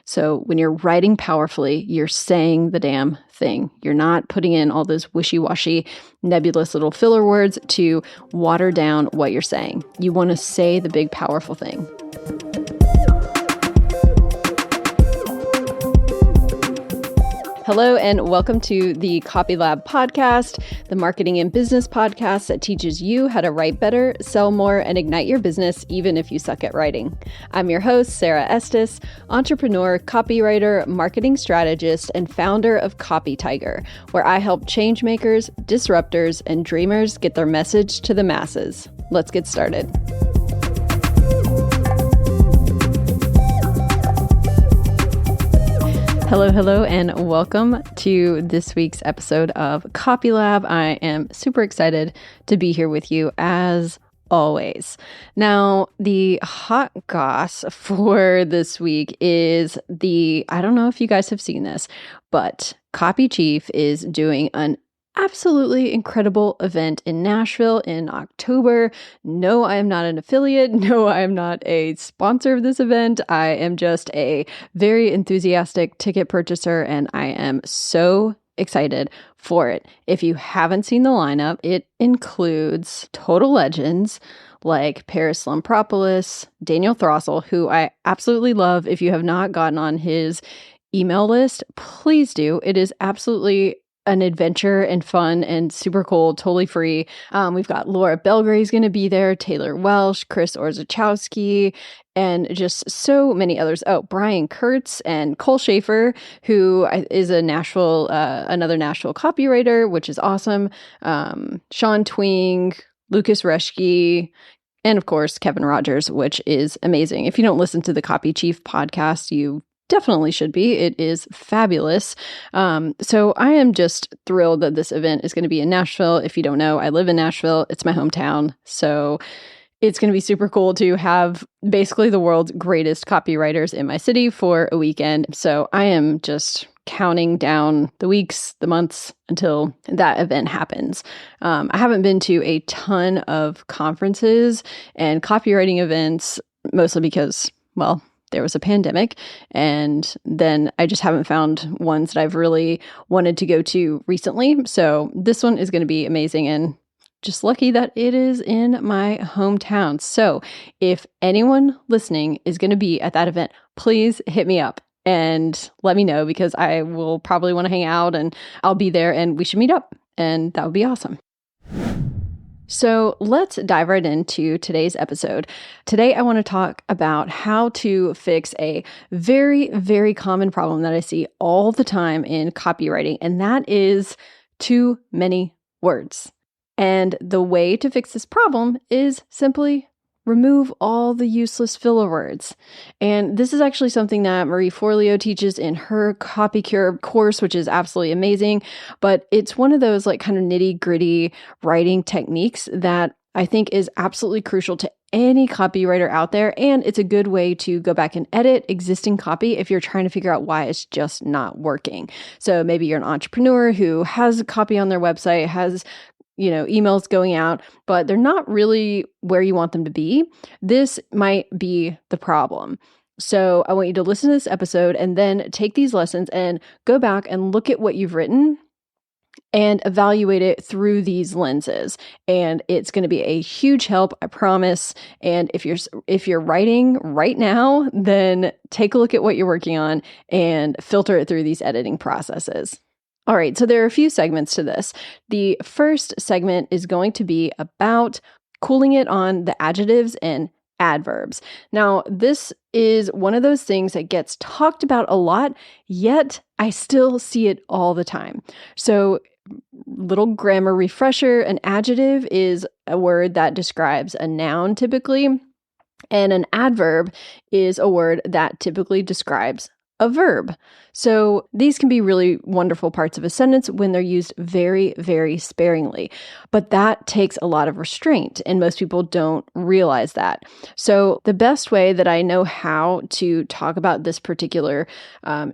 So when you're writing powerfully, you're saying the damn thing. You're not putting in all those wishy-washy, nebulous little filler words to water down what you're saying. You want to say the big, powerful thing. Hello, and welcome to the Copy Lab podcast, the marketing and business podcast that teaches you how to write better, sell more, and ignite your business, even if you suck at writing. I'm your host, Sara Estes, entrepreneur, copywriter, marketing strategist, and founder of Copy Tiger, where I help change makers, disruptors, and dreamers get their message to the masses. Let's get started. Hello, and welcome to this week's episode of Copy Lab. I am super excited to be here with you as always. Now, the hot goss for this week is I don't know if you guys have seen this, but Copy Chief is doing an absolutely incredible event in Nashville in October. No, I am not an affiliate. No, I am not a sponsor of this event. I am just a very enthusiastic ticket purchaser, and I am so excited for it. If you haven't seen the lineup, it includes total legends like Paris Lampropoulos, Daniel Throssell, who I absolutely love. If you have not gotten on his email list, please do. It is absolutely an adventure and fun and super cool, totally free. We've got Laura Belgrave's going to be there, Taylor Welsh, Chris Orzechowski, and just so many others. Oh, Brian Kurtz and Cole Schaefer, who is another Nashville copywriter, which is awesome. Sean Twing, Lucas Reschke, and of course, Kevin Rogers, which is amazing. If you don't listen to the Copy Chief podcast, you definitely should be. It is fabulous. So I am just thrilled that this event is going to be in Nashville. If you don't know, I live in Nashville. It's my hometown. So it's going to be super cool to have basically the world's greatest copywriters in my city for a weekend. So I am just counting down the weeks, the months until that event happens. I haven't been to a ton of conferences and copywriting events, mostly because, well, there was a pandemic, and then I just haven't found ones that I've really wanted to go to recently. So this one is going to be amazing, and just lucky that it is in my hometown. So if anyone listening is going to be at that event, please hit me up and let me know, because I will probably want to hang out, and I'll be there, and we should meet up, and that would be awesome. So let's dive right into today's episode. Today, I want to talk about how to fix a very, very common problem that I see all the time in copywriting, and that is too many words. And the way to fix this problem is simply remove all the useless filler words. And this is actually something that Marie Forleo teaches in her Copy Cure course, which is absolutely amazing. But it's one of those like kind of nitty-gritty writing techniques that I think is absolutely crucial to any copywriter out there. And it's a good way to go back and edit existing copy if you're trying to figure out why it's just not working. So maybe you're an entrepreneur who has a copy on their website, has emails going out, but they're not really where you want them to be. This might be the problem. So I want you to listen to this episode and then take these lessons and go back and look at what you've written and evaluate it through these lenses. And it's going to be a huge help, I promise. And if you're writing right now, then take a look at what you're working on and filter it through these editing processes. All right, so there are a few segments to this. The first segment is going to be about cooling it on the adjectives and adverbs. Now, this is one of those things that gets talked about a lot, yet I still see it all the time. So, little grammar refresher, an adjective is a word that describes a noun typically, and an adverb is a word that typically describes a verb. So these can be really wonderful parts of a sentence when they're used very, very sparingly. But that takes a lot of restraint, and most people don't realize that. So the best way that I know how to talk about this particular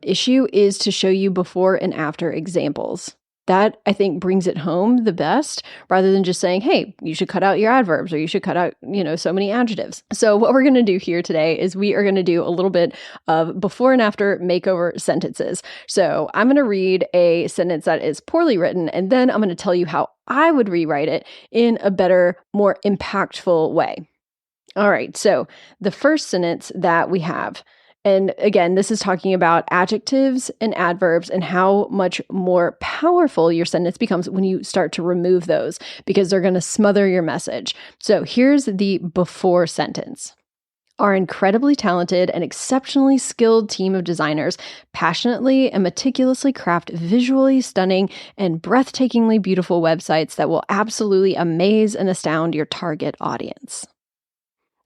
issue is to show you before and after examples. That, I think, brings it home the best, rather than just saying, hey, you should cut out your adverbs, or you should cut out, so many adjectives. So what we're going to do here today is we are going to do a little bit of before and after makeover sentences. So I'm going to read a sentence that is poorly written, and then I'm going to tell you how I would rewrite it in a better, more impactful way. All right, so the first sentence that we have, and again, this is talking about adjectives and adverbs and how much more powerful your sentence becomes when you start to remove those, because they're going to smother your message. So here's the before sentence. Our incredibly talented and exceptionally skilled team of designers passionately and meticulously craft visually stunning and breathtakingly beautiful websites that will absolutely amaze and astound your target audience.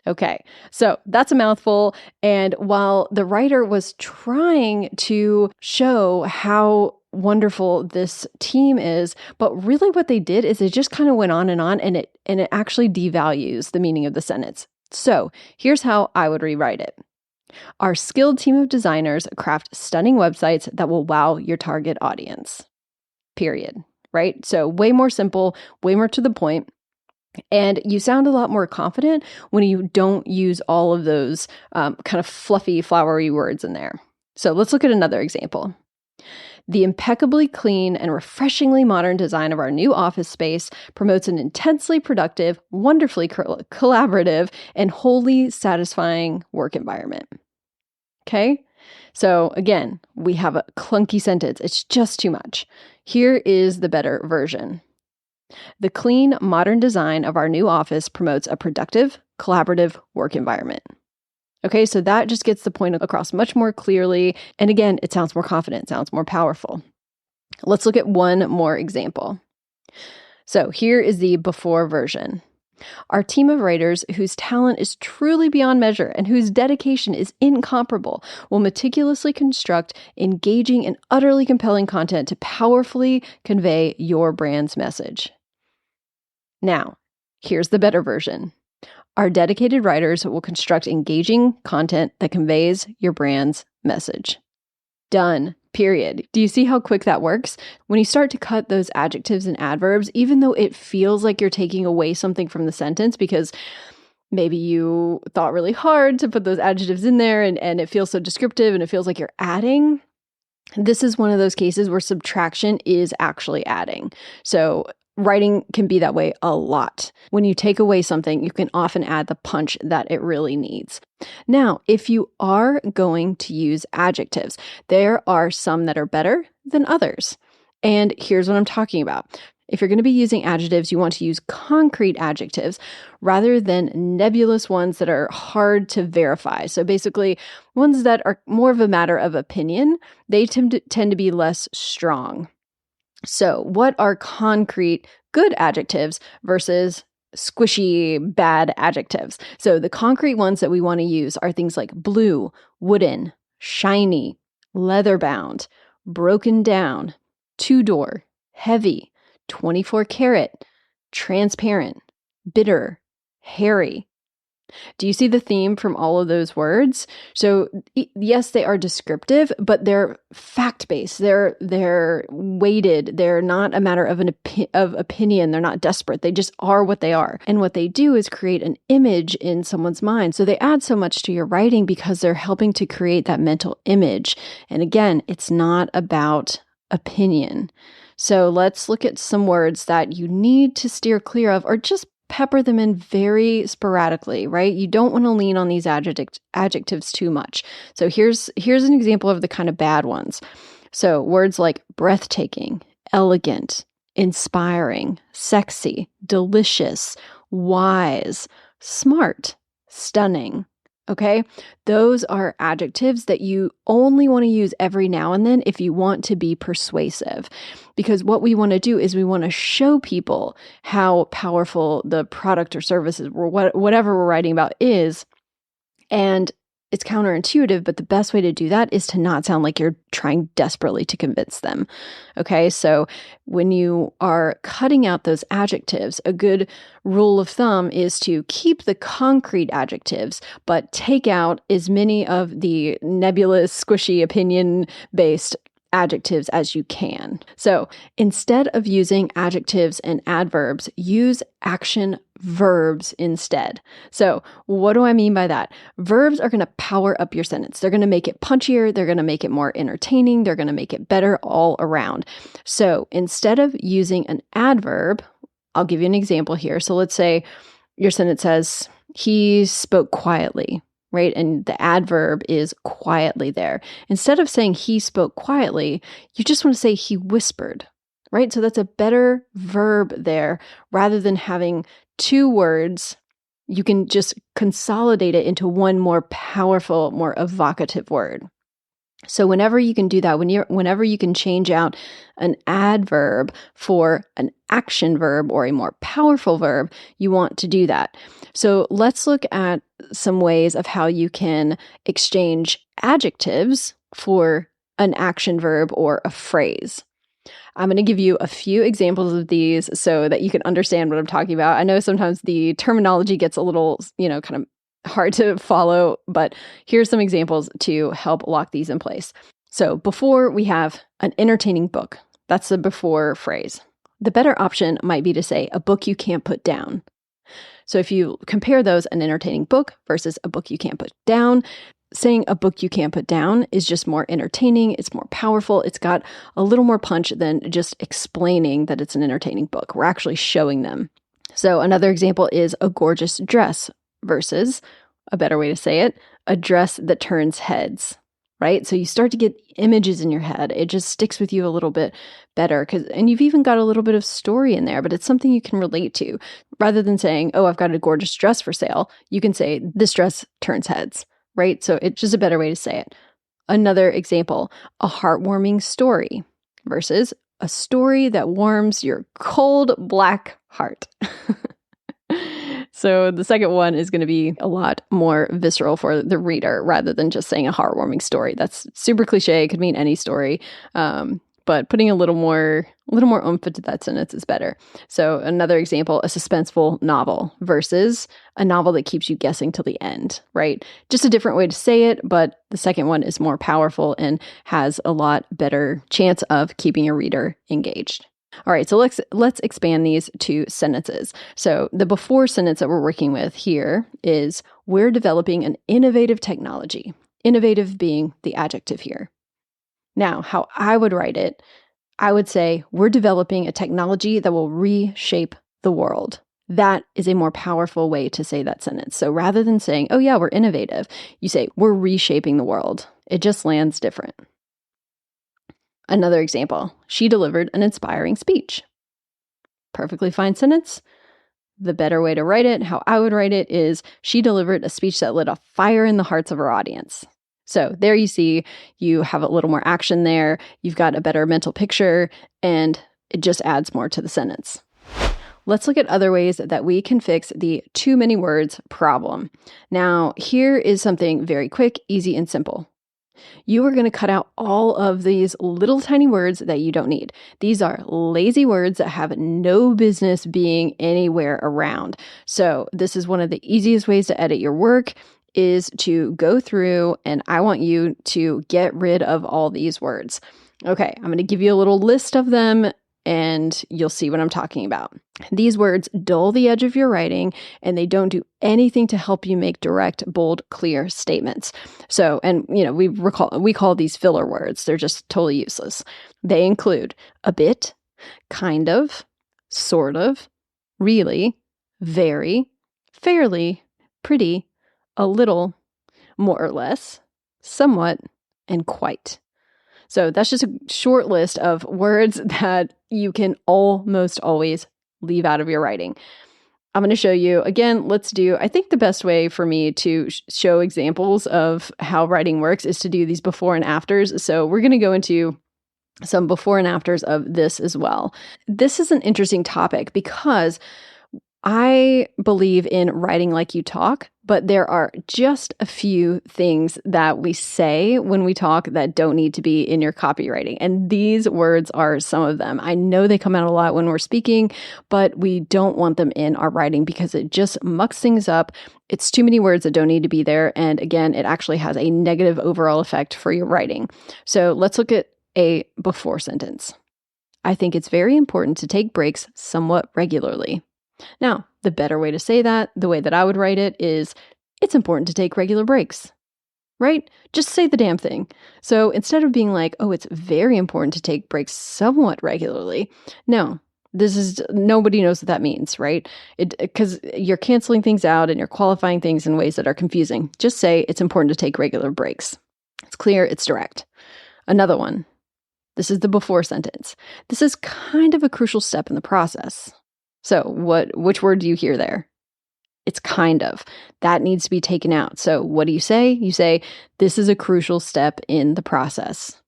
Okay, so that's a mouthful. And while the writer was trying to show how wonderful this team is, but really what they did is they just kind of went on, and it actually devalues the meaning of the sentence. So here's how I would rewrite it. Our skilled team of designers craft stunning websites that will wow your target audience. Period. Right? So way more simple, way more to the point. And you sound a lot more confident when you don't use all of those kind of fluffy, flowery words in there. So let's look at another example. The impeccably clean and refreshingly modern design of our new office space promotes an intensely productive, wonderfully collaborative, and wholly satisfying work environment. Okay? So again, we have a clunky sentence. It's just too much. Here is the better version. The clean, modern design of our new office promotes a productive, collaborative work environment. Okay, so that just gets the point across much more clearly. And again, it sounds more confident, sounds more powerful. Let's look at one more example. So here is the before version. Our team of writers, whose talent is truly beyond measure and whose dedication is incomparable, will meticulously construct engaging and utterly compelling content to powerfully convey your brand's message. Now, here's the better version. Our dedicated writers will construct engaging content that conveys your brand's message. Done. Period. Do you see how quick that works? When you start to cut those adjectives and adverbs, even though it feels like you're taking away something from the sentence because maybe you thought really hard to put those adjectives in there and it feels so descriptive and it feels like you're adding, this is one of those cases where subtraction is actually adding. So writing can be that way a lot. When you take away something, you can often add the punch that it really needs. Now, if you are going to use adjectives, there are some that are better than others. And here's what I'm talking about. If you're going to be using adjectives, you want to use concrete adjectives rather than nebulous ones that are hard to verify. So basically, ones that are more of a matter of opinion, they tend to be less strong. So what are concrete good adjectives versus squishy bad adjectives? So the concrete ones that we want to use are things like blue, wooden, shiny, leather-bound, broken down, two-door, heavy, 24 karat, transparent, bitter, hairy. Do you see the theme from all of those words? So yes, they are descriptive, but they're fact-based. They're weighted. They're not a matter of opinion. They're not desperate. They just are what they are. And what they do is create an image in someone's mind. So they add so much to your writing because they're helping to create that mental image. And again, it's not about opinion. So let's look at some words that you need to steer clear of or just pepper them in very sporadically, right? You don't want to lean on these adjectives too much. So here's an example of the kind of bad ones. So words like breathtaking, elegant, inspiring, sexy, delicious, wise, smart, stunning. Okay? Those are adjectives that you only want to use every now and then if you want to be persuasive. Because what we want to do is we want to show people how powerful the product or services or whatever we're writing about is. And it's counterintuitive, but the best way to do that is to not sound like you're trying desperately to convince them. Okay, so when you are cutting out those adjectives, a good rule of thumb is to keep the concrete adjectives, but take out as many of the nebulous, squishy, opinion-based adjectives as you can. So instead of using adjectives and adverbs, use action verbs instead. So what do I mean by that? Verbs are going to power up your sentence. They're going to make it punchier. They're going to make it more entertaining. They're going to make it better all around. So instead of using an adverb, I'll give you an example here. So let's say your sentence says, he spoke quietly, right? And the adverb is quietly there. Instead of saying he spoke quietly, you just want to say he whispered, right? So that's a better verb there. Rather than having two words, you can just consolidate it into one more powerful, more evocative word. So whenever you can do that, whenever you can change out an adverb for an action verb or a more powerful verb, you want to do that. So let's look at some ways of how you can exchange adjectives for an action verb or a phrase. I'm going to give you a few examples of these so that you can understand what I'm talking about. I know sometimes the terminology gets a little, kind of hard to follow, but here's some examples to help lock these in place. So before, we have an entertaining book. That's the before phrase. The better option might be to say a book you can't put down. So if you compare those, an entertaining book versus a book you can't put down, saying a book you can't put down is just more entertaining. It's more powerful. It's got a little more punch than just explaining that it's an entertaining book. We're actually showing them. So another example is a gorgeous dress versus, a better way to say it, a dress that turns heads, right? So you start to get images in your head. It just sticks with you a little bit better, and you've even got a little bit of story in there, but it's something you can relate to. Rather than saying, oh, I've got a gorgeous dress for sale, you can say, this dress turns heads, right? So it's just a better way to say it. Another example, a heartwarming story versus a story that warms your cold black heart. So the second one is going to be a lot more visceral for the reader rather than just saying a heartwarming story. That's super cliche. It could mean any story. But putting a little more oomph into that sentence is better. So another example, a suspenseful novel versus a novel that keeps you guessing till the end, right? Just a different way to say it, but the second one is more powerful and has a lot better chance of keeping your reader engaged. All right, so let's expand these to sentences. So the before sentence that we're working with here is, we're developing an innovative technology. Innovative being the adjective here. Now, how I would write it, I would say, we're developing a technology that will reshape the world. That is a more powerful way to say that sentence. So rather than saying, oh yeah, we're innovative, you say, we're reshaping the world. It just lands different. Another example, she delivered an inspiring speech. Perfectly fine sentence. The better way to write it, how I would write it, is, she delivered a speech that lit a fire in the hearts of her audience. So there you see, you have a little more action there, you've got a better mental picture, and it just adds more to the sentence. Let's look at other ways that we can fix the too many words problem. Now, here is something very quick, easy, and simple. You are going to cut out all of these little tiny words that you don't need. These are lazy words that have no business being anywhere around. So this is one of the easiest ways to edit your work, is to go through, and I want you to get rid of all these words. Okay, I'm going to give you a little list of them, and you'll see what I'm talking about. These words dull the edge of your writing, and they don't do anything to help you make direct, bold, clear statements. So, and we call these filler words. They're just totally useless. They include a bit, kind of, sort of, really, very, fairly, pretty, a little, more or less, somewhat, and quite. So that's just a short list of words that you can almost always leave out of your writing. I'm going to show you, again, I think the best way for me to show examples of how writing works is to do these before and afters. So we're going to go into some before and afters of this as well. This is an interesting topic because I believe in writing like you talk, but there are just a few things that we say when we talk that don't need to be in your copywriting. And these words are some of them. I know they come out a lot when we're speaking, but we don't want them in our writing because it just mucks things up. It's too many words that don't need to be there. And again, it actually has a negative overall effect for your writing. So let's look at a before sentence. I think it's very important to take breaks somewhat regularly. Now, the better way to say that, the way that I would write it is, it's important to take regular breaks, right? Just say the damn thing. So instead of being like, oh, it's very important to take breaks somewhat regularly, no, nobody knows what that means, right? Because you're canceling things out and you're qualifying things in ways that are confusing. Just say it's important to take regular breaks. It's clear, it's direct. Another one. This is the before sentence. This is kind of a crucial step in the process. So which word do you hear there? It's kind of. That needs to be taken out. So what do you say? You say, this is a crucial step in the process.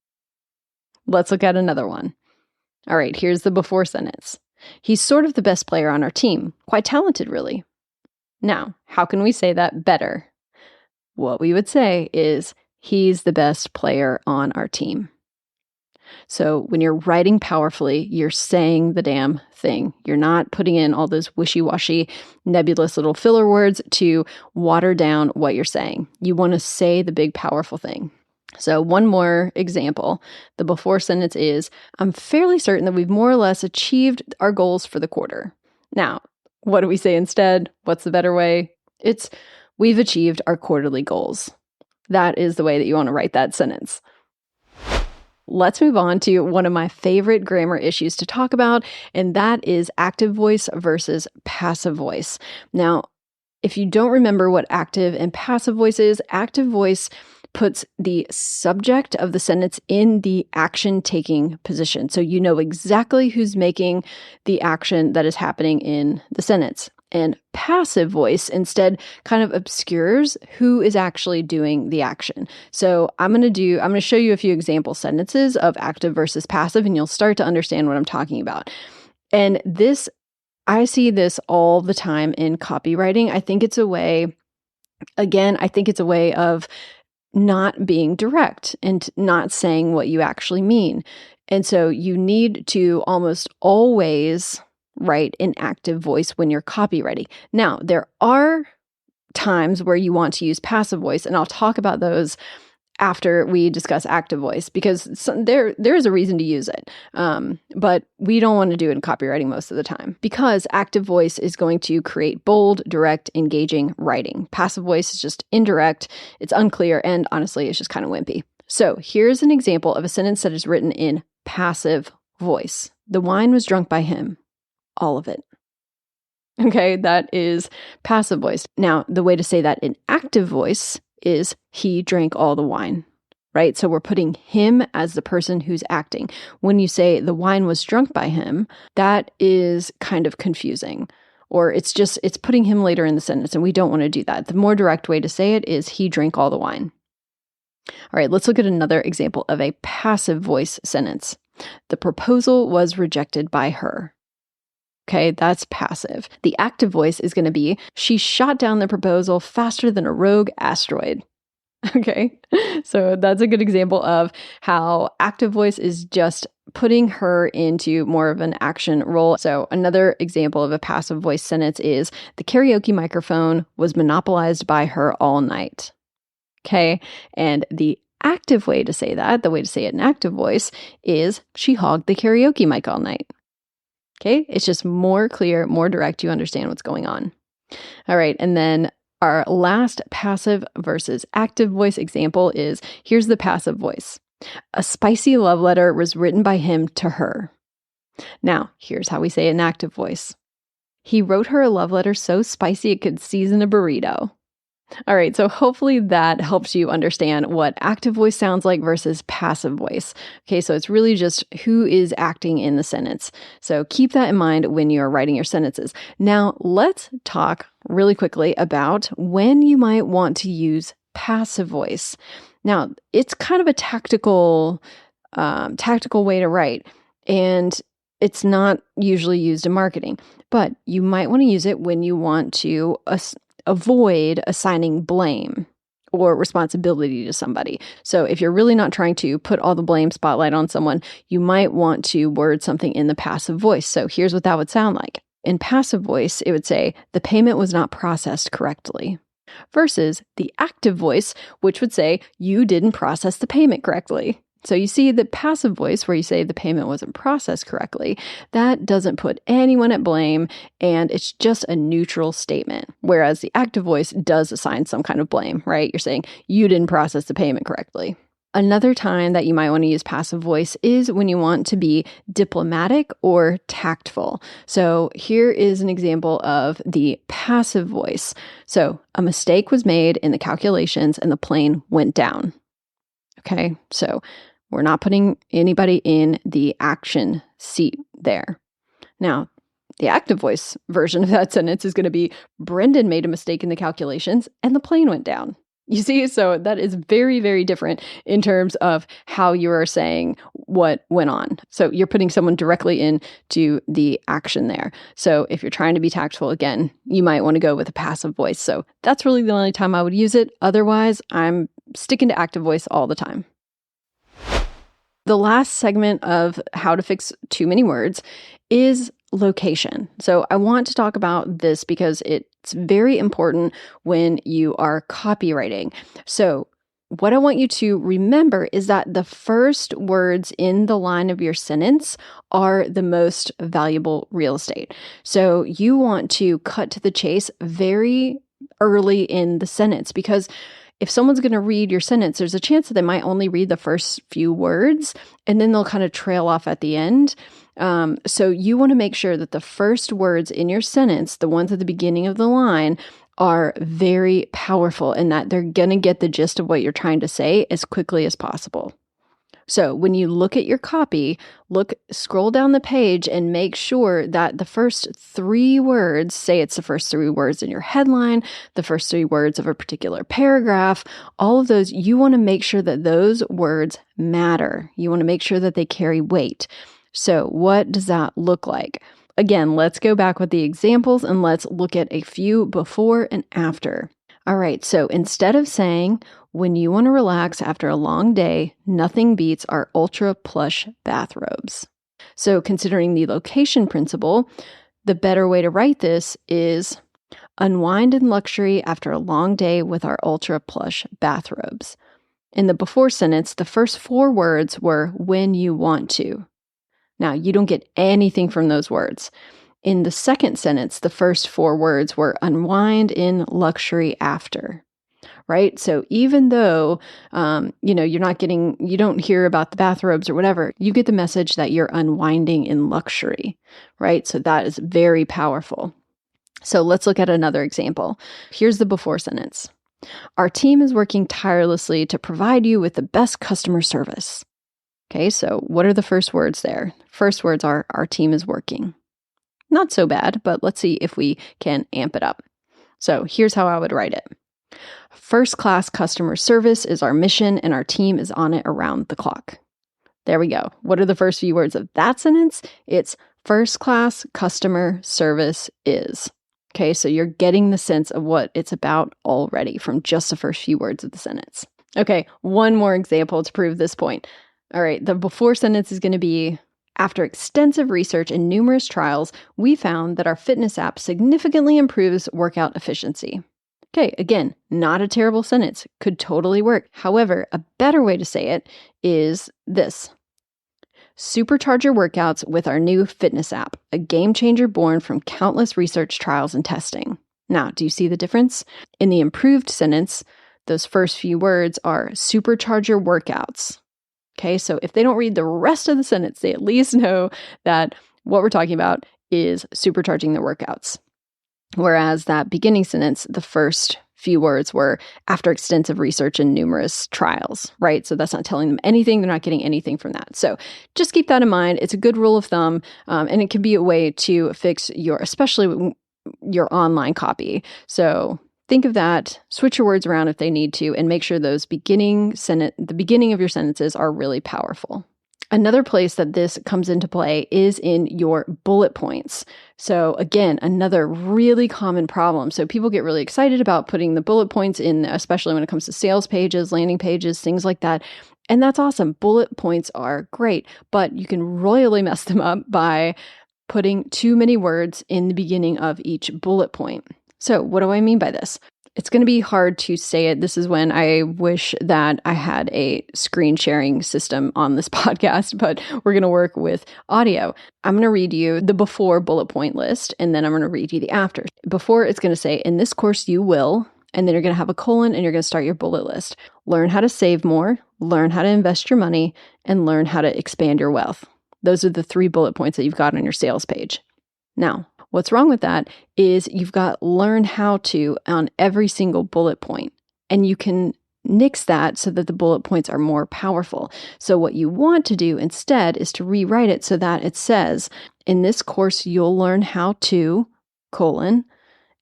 Let's look at another one. All right, here's the before sentence. He's sort of the best player on our team. Quite talented, really. Now, how can we say that better? What we would say is, he's the best player on our team. So when you're writing powerfully, you're saying the damn thing. You're not putting in all those wishy-washy, nebulous little filler words to water down what you're saying. You want to say the big, powerful thing. So one more example. The before sentence is, I'm fairly certain that we've more or less achieved our goals for the quarter. Now, what do we say instead? What's the better way? It's, we've achieved our quarterly goals. That is the way that you want to write that sentence. Let's move on to one of my favorite grammar issues to talk about, and that is active voice versus passive voice. Now, if you don't remember what active and passive voice is, active voice puts the subject of the sentence in the action-taking position. So you know exactly who's making the action that is happening in the sentence. And passive voice instead kind of obscures who is actually doing the action. So I'm going to show you a few example sentences of active versus passive, and you'll start to understand what I'm talking about. And I see this all the time in copywriting. I think it's a way of not being direct and not saying what you actually mean. And so you need to almost always write in active voice when you're copywriting. Now, there are times where you want to use passive voice, and I'll talk about those after we discuss active voice, because there is a reason to use it. But we don't want to do it in copywriting most of the time, because active voice is going to create bold, direct, engaging writing. Passive voice is just indirect, it's unclear, and honestly, it's just kind of wimpy. So here's an example of a sentence that is written in passive voice. The wine was drunk by him. All of it. Okay, that is passive voice. Now, the way to say that in active voice is he drank all the wine, right? So we're putting him as the person who's acting. When you say the wine was drunk by him, that is kind of confusing. Or it's putting him later in the sentence, and we don't want to do that. The more direct way to say it is he drank all the wine. All right, let's look at another example of a passive voice sentence. The proposal was rejected by her. Okay, that's passive. The active voice is going to be, she shot down the proposal faster than a rogue asteroid. Okay, so that's a good example of how active voice is just putting her into more of an action role. So another example of a passive voice sentence is, the karaoke microphone was monopolized by her all night. Okay, and the active way to say that, the way to say it in active voice, is she hogged the karaoke mic all night. Okay, it's just more clear, more direct. You understand what's going on. All right, and then our last passive versus active voice example is, here's the passive voice. A spicy love letter was written by him to her. Now, here's how we say it in active voice. He wrote her a love letter so spicy it could season a burrito. All right, so hopefully that helps you understand what active voice sounds like versus passive voice. Okay, so it's really just who is acting in the sentence. So keep that in mind when you're writing your sentences. Now, let's talk really quickly about when you might want to use passive voice. Now, it's kind of a tactical way to write, and it's not usually used in marketing, but you might want to use it when you want to avoid assigning blame or responsibility to somebody. So if you're really not trying to put all the blame spotlight on someone, you might want to word something in the passive voice. So here's what that would sound like. In passive voice, it would say, the payment was not processed correctly. Versus the active voice, which would say, you didn't process the payment correctly. So you see the passive voice where you say the payment wasn't processed correctly, that doesn't put anyone at blame and it's just a neutral statement. Whereas the active voice does assign some kind of blame, right? You're saying you didn't process the payment correctly. Another time that you might want to use passive voice is when you want to be diplomatic or tactful. So here is an example of the passive voice. So a mistake was made in the calculations and the plane went down. Okay, so we're not putting anybody in the action seat there. Now, the active voice version of that sentence is going to be Brendan made a mistake in the calculations and the plane went down. You see, so that is very, very different in terms of how you are saying what went on. So you're putting someone directly into the action there. So if you're trying to be tactful, again, you might want to go with a passive voice. So that's really the only time I would use it. Otherwise, I'm sticking to active voice all the time. The last segment of how to fix too many words is location. So I want to talk about this because it's very important when you are copywriting. So what I want you to remember is that the first words in the line of your sentence are the most valuable real estate. So you want to cut to the chase very early in the sentence, because if someone's going to read your sentence, there's a chance that they might only read the first few words and then they'll kind of trail off at the end. So you want to make sure that the first words in your sentence, the ones at the beginning of the line, are very powerful and that they're going to get the gist of what you're trying to say as quickly as possible. So when you look at your copy, scroll down the page and make sure that the first 3 words, say it's the first 3 words in your headline, the first 3 words of a particular paragraph, all of those, you want to make sure that those words matter. You want to make sure that they carry weight. So what does that look like? Again, let's go back with the examples and let's look at a few before and after. All right, so instead of saying, when you want to relax after a long day, nothing beats our ultra plush bathrobes. So considering the location principle, the better way to write this is unwind in luxury after a long day with our ultra plush bathrobes. In the before sentence, the first 4 words were when you want to. Now, you don't get anything from those words. In the second sentence, the first 4 words were unwind in luxury after, right? So even though, you don't hear about the bathrobes or whatever, you get the message that you're unwinding in luxury, right? So that is very powerful. So let's look at another example. Here's the before sentence. Our team is working tirelessly to provide you with the best customer service. Okay, so what are the first words there? First words are, our team is working. Not so bad, but let's see if we can amp it up. So here's how I would write it. First-class customer service is our mission, and our team is on it around the clock. There we go. What are the first few words of that sentence? It's first-class customer service is. Okay, so you're getting the sense of what it's about already from just the first few words of the sentence. Okay, one more example to prove this point. All right, the before sentence is going to be, after extensive research and numerous trials, we found that our fitness app significantly improves workout efficiency. Okay, again, not a terrible sentence. Could totally work. However, a better way to say it is this. Supercharge your workouts with our new fitness app, a game changer born from countless research trials and testing. Now, do you see the difference? In the improved sentence, those first few words are supercharge your workouts. Okay, so if they don't read the rest of the sentence, they at least know that what we're talking about is supercharging their workouts. Whereas that beginning sentence, the first few words were after extensive research and numerous trials, right? So that's not telling them anything. They're not getting anything from that. So just keep that in mind. It's a good rule of thumb, and it can be a way to fix especially your online copy. So think of that, switch your words around if they need to, and make sure the beginning of your sentences are really powerful. Another place that this comes into play is in your bullet points. So again, another really common problem. So people get really excited about putting the bullet points in, especially when it comes to sales pages, landing pages, things like that. And that's awesome. Bullet points are great, but you can royally mess them up by putting too many words in the beginning of each bullet point. So what do I mean by this? It's going to be hard to say it. This is when I wish that I had a screen sharing system on this podcast, but we're going to work with audio. I'm going to read you the before bullet point list, and then I'm going to read you the after. Before, it's going to say, in this course, you will, and then you're going to have a colon, and you're going to start your bullet list. Learn how to save more, learn how to invest your money, and learn how to expand your wealth. Those are the 3 bullet points that you've got on your sales page. Now, what's wrong with that is you've got learn how to on every single bullet point, and you can nix that so that the bullet points are more powerful. So what you want to do instead is to rewrite it so that it says, in this course, you'll learn how to, colon,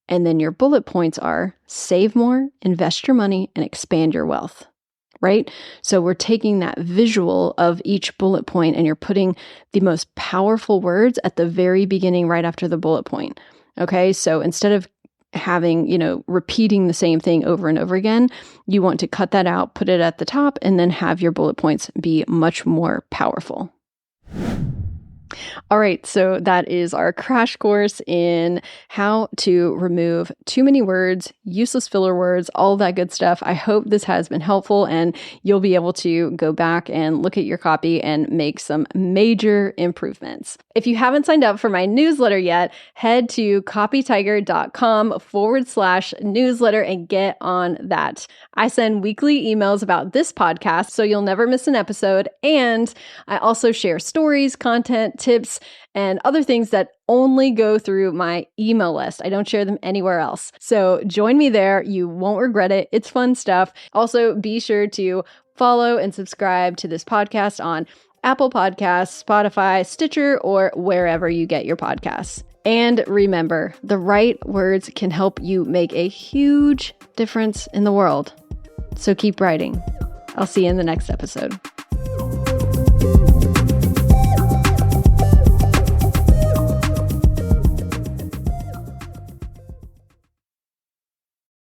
and then your bullet points are save more, invest your money, and expand your wealth. Right? So we're taking that visual of each bullet point and you're putting the most powerful words at the very beginning, right after the bullet point. Okay. So instead of having, repeating the same thing over and over again, you want to cut that out, put it at the top, and then have your bullet points be much more powerful. All right, so that is our crash course in how to remove too many words, useless filler words, all that good stuff. I hope this has been helpful and you'll be able to go back and look at your copy and make some major improvements. If you haven't signed up for my newsletter yet, head to copytiger.com/newsletter and get on that. I send weekly emails about this podcast, so you'll never miss an episode. And I also share stories, content, tips, and other things that only go through my email list. I don't share them anywhere else. So join me there. You won't regret it. It's fun stuff. Also, be sure to follow and subscribe to this podcast on Apple Podcasts, Spotify, Stitcher, or wherever you get your podcasts. And remember, the right words can help you make a huge difference in the world. So keep writing. I'll see you in the next episode.